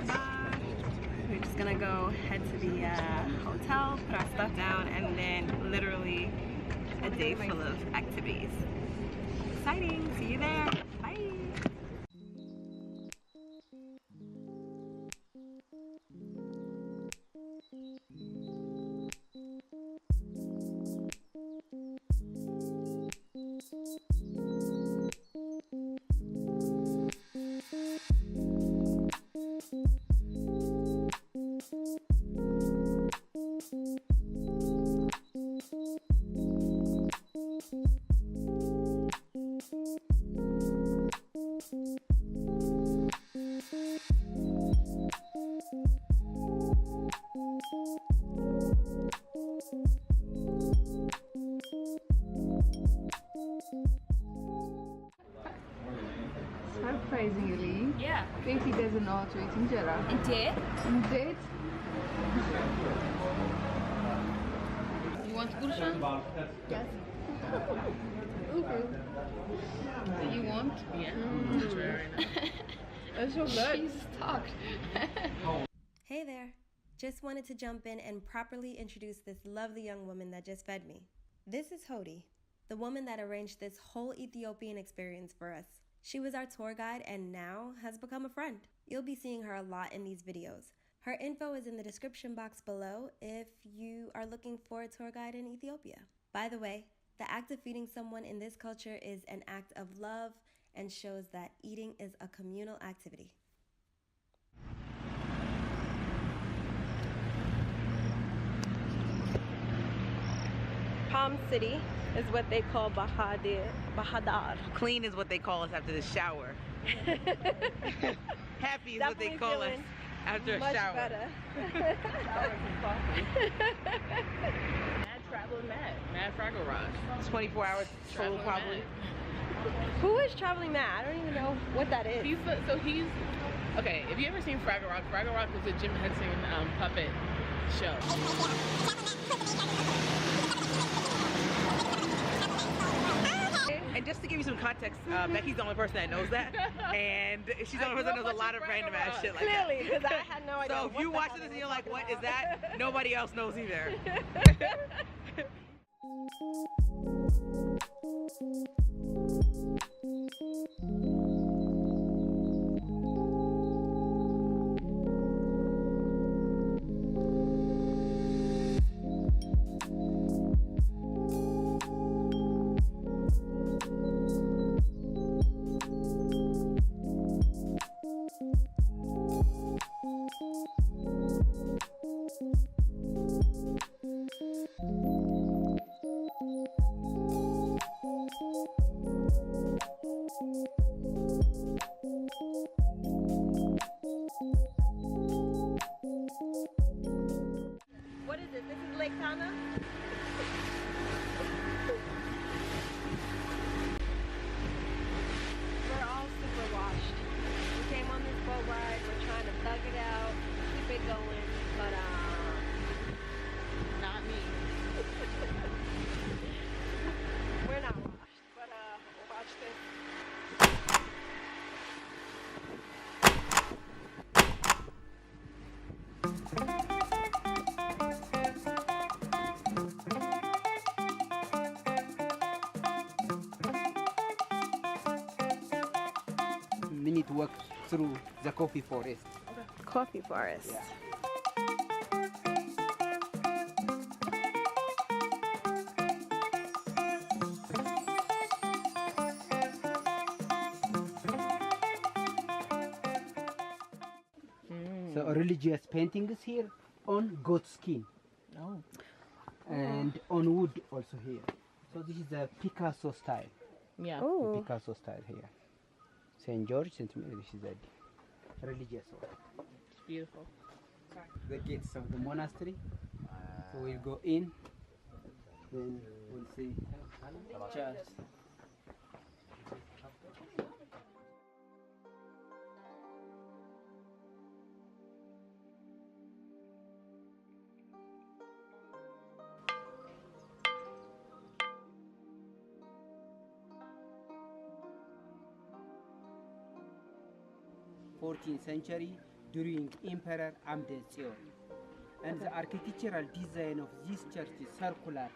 goodbye. We're just gonna go head to the hotel, put our stuff down, and then literally a day full of activities. Exciting! See you there. Bye. Surprisingly, Yeah. Becky doesn't know how to eat injera. Did? Did? You want gusha? Yes. You want? Yeah. I'm trying right now. That's so good. She's stuck. Hey there! Just wanted to jump in and properly introduce this lovely young woman that just fed me. This is Hodi, the woman that arranged this whole Ethiopian experience for us. She was our tour guide and now has become a friend. You'll be seeing her a lot in these videos. Her info is in the description box below if you are looking for a tour guide in Ethiopia. By the way, the act of feeding someone in this culture is an act of love and shows that eating is a communal activity. Palm City is what they call Bahir Dar. Clean is what they call us after the shower. Happy is what they Definitely call us feeling after a much shower. better. Mad traveling mad. Mad Fraggle Rush. 24 hours total Traveling probably. mad. Who is traveling mad? I don't even know what that is. He's okay. If you ever seen Fraggle Rock was a Jim Henson puppet show. And just to give you some context, Becky's the only person that knows that, and she's the only person that knows a lot of random ass shit like Clearly, because I had no that. idea. So if you watch this and you're like, what is that? Nobody else knows either. What is this? This is Lake Tana? We're all super washed. We came on this boat ride. We're trying to thug it out, keep it going, but Not me. we're not washed. But watch this. We need to walk through the coffee forest. Coffee forest. Yeah. So religious paintings here on goat skin Oh. and on wood also here. So this is the Picasso style. Yeah. The Oh, Picasso style here. St. George, St. Mary, this is the religious one. It's beautiful. The gates of the monastery. So we'll go in, then we'll see church. (14th century) during Emperor Amdezion. And the architectural design of this church is circular,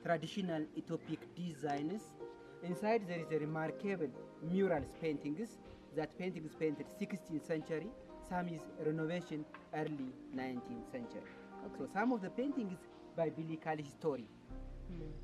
traditional Ethiopic designs. Inside there is a remarkable murals paintings. That paintings painted 16th century, some is renovation early 19th century. Okay. So some of the paintings biblical story,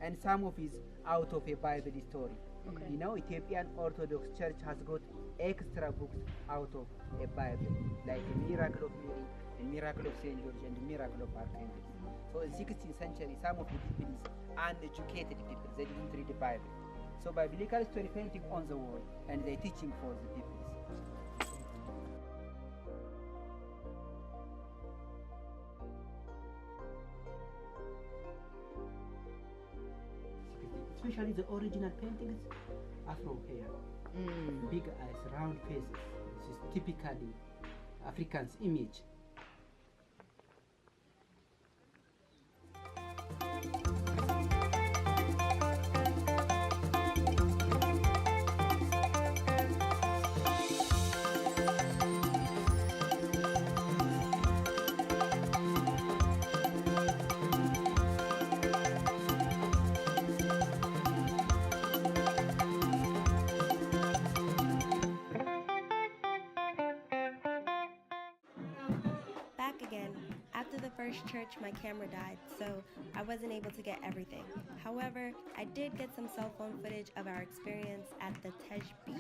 and some of is out of a Bible story. Okay. You know, Ethiopian Orthodox Church has got extra books out of a Bible, like the Miracle of Mary, the Miracle of Saint George, and the Miracle of Archangel. So in 16th century, some of the people is uneducated people, they didn't read the Bible. So biblical story painting on the wall, and they teaching for the people. Especially the original paintings, Afro hair, big eyes, round faces. This is typically African's image. After the first church, my camera died, so I wasn't able to get everything. However, I did get some cell phone footage of our experience at the Tej Beat.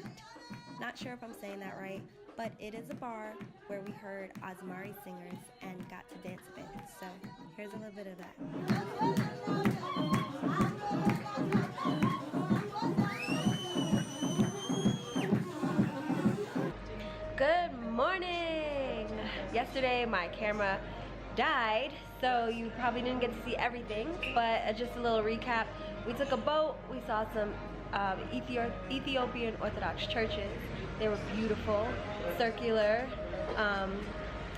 Not sure if I'm saying that right, but it is a bar where we heard Asmari singers and got to dance a bit. So here's a little bit of that. Good morning! Yesterday my camera died, so you probably didn't get to see everything, but just a little recap. We took a boat, we saw some Ethiopian Orthodox churches. They were beautiful, circular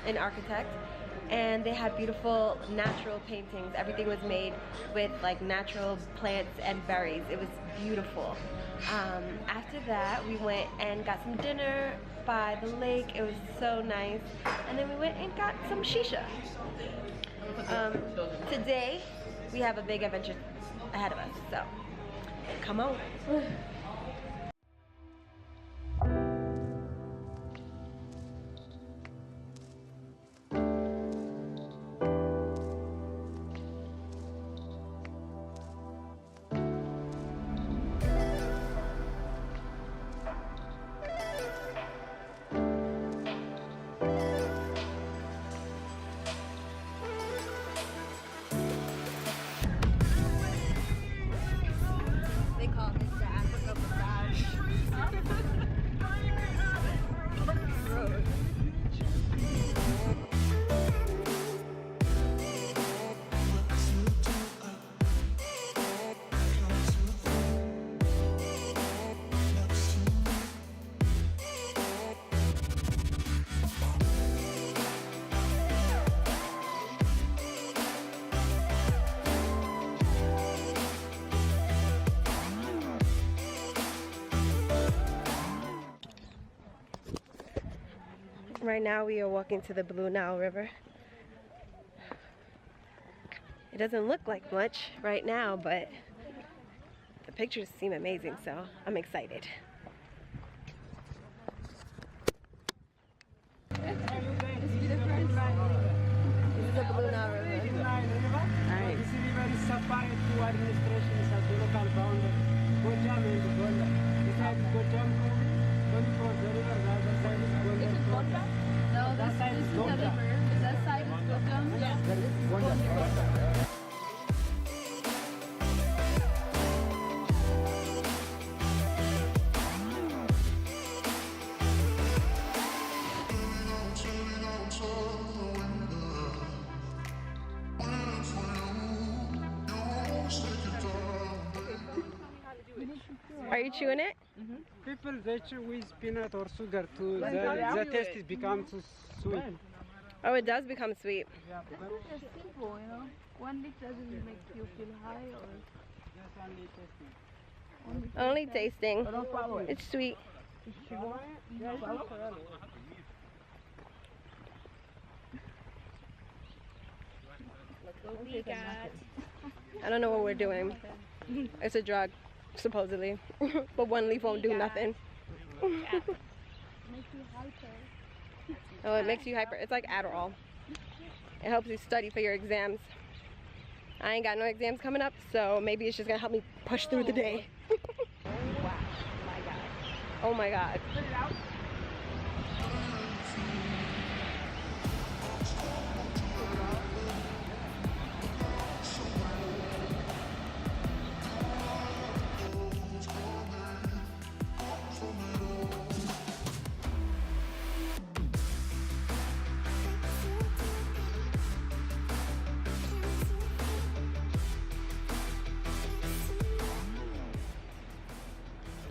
in architect, and they had beautiful natural paintings. Everything was made with like natural plants and berries. It was beautiful. After that, we went and got some dinner by the lake. It was so nice. And then we went and got some shisha. Today, we have a big adventure ahead of us, so come on. Right now we are walking to the Blue Nile River. It doesn't look like much right now, but the pictures seem amazing, so I'm excited. This is the Blue Nile River. Nice. This river is separate to administrations as the local boundary. Gojam and Gondar. Besides Gojam, going from the river, the other side is Gondar. This is Gondar? No, this is the river. That side is Gojam? Yeah. That is Gondar. Are you chewing it? Mm-hmm. People, they chew with peanut or sugar too. The taste is become too sweet. Oh, it does become sweet. Yeah, it's just simple, you know. One lick doesn't make you feel high or... Just only tasting. It's sweet. What we got? I don't know what we're doing. It's a drug, supposedly. But one leaf won't do nothing. Makes you hyper. Oh, it makes you hyper. It's like Adderall. It helps you study for your exams. I ain't got no exams coming up, so maybe it's just gonna help me push through the day. Wow. My God. Oh my God. Put it out.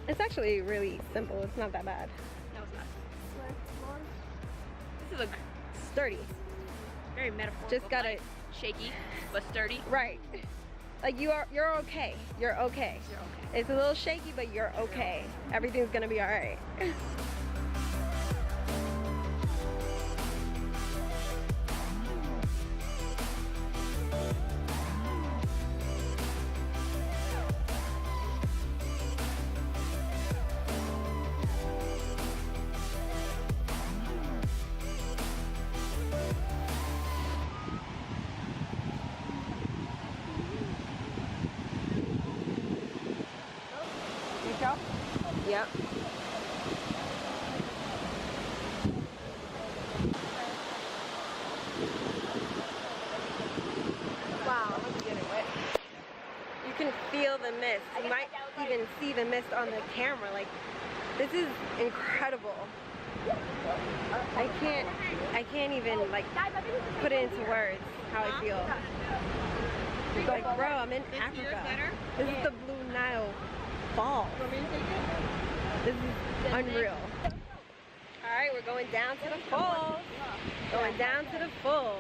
It's actually really simple. It's not that bad. No, it's not. This is a Sturdy. very metaphorical. Just gotta, like, shaky, but sturdy. right. Like you're okay. You're okay. You're okay. It's a little shaky, but you're okay. Everything's gonna be all right. Yep. Wow, I'm getting wet. You can feel the mist. You might even see the mist on the camera. Like, this is incredible. I can't even like put it into words how I feel. Like, bro, I'm in Africa. This is the Blue Nile Falls. This is unreal. All right, we're going down to the falls. Going down to the falls.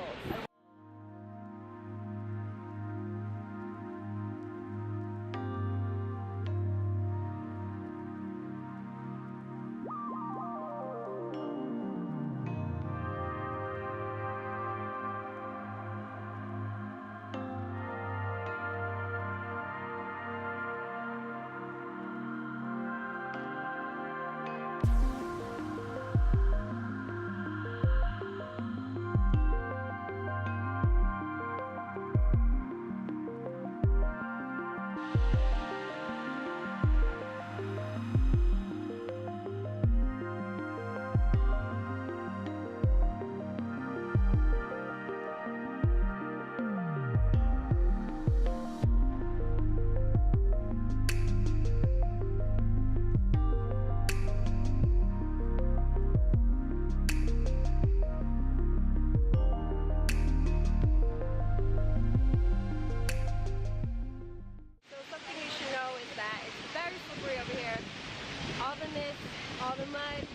All the mud.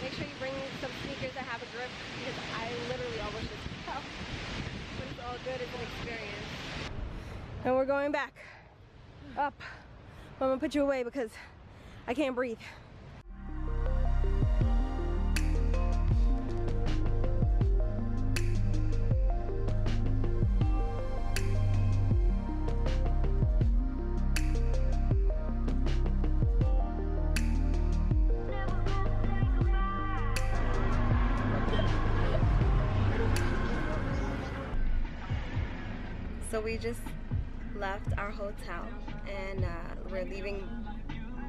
Make sure you bring some sneakers that have a grip because I literally almost just fell. But it's all good, it's an experience. And we're going back up. I'm gonna put you away because I can't breathe. So we just left our hotel and we're leaving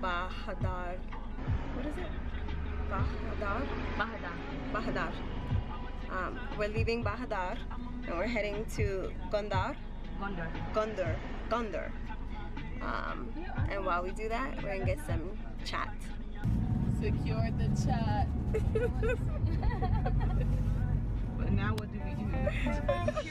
Bahir Dar. What is it? Bahir Dar? Bahir Dar. We're leaving Bahir Dar and we're heading to Gondar. Gondar. And while we do that, we're gonna get some chat. Secured the chat. But now what do we do?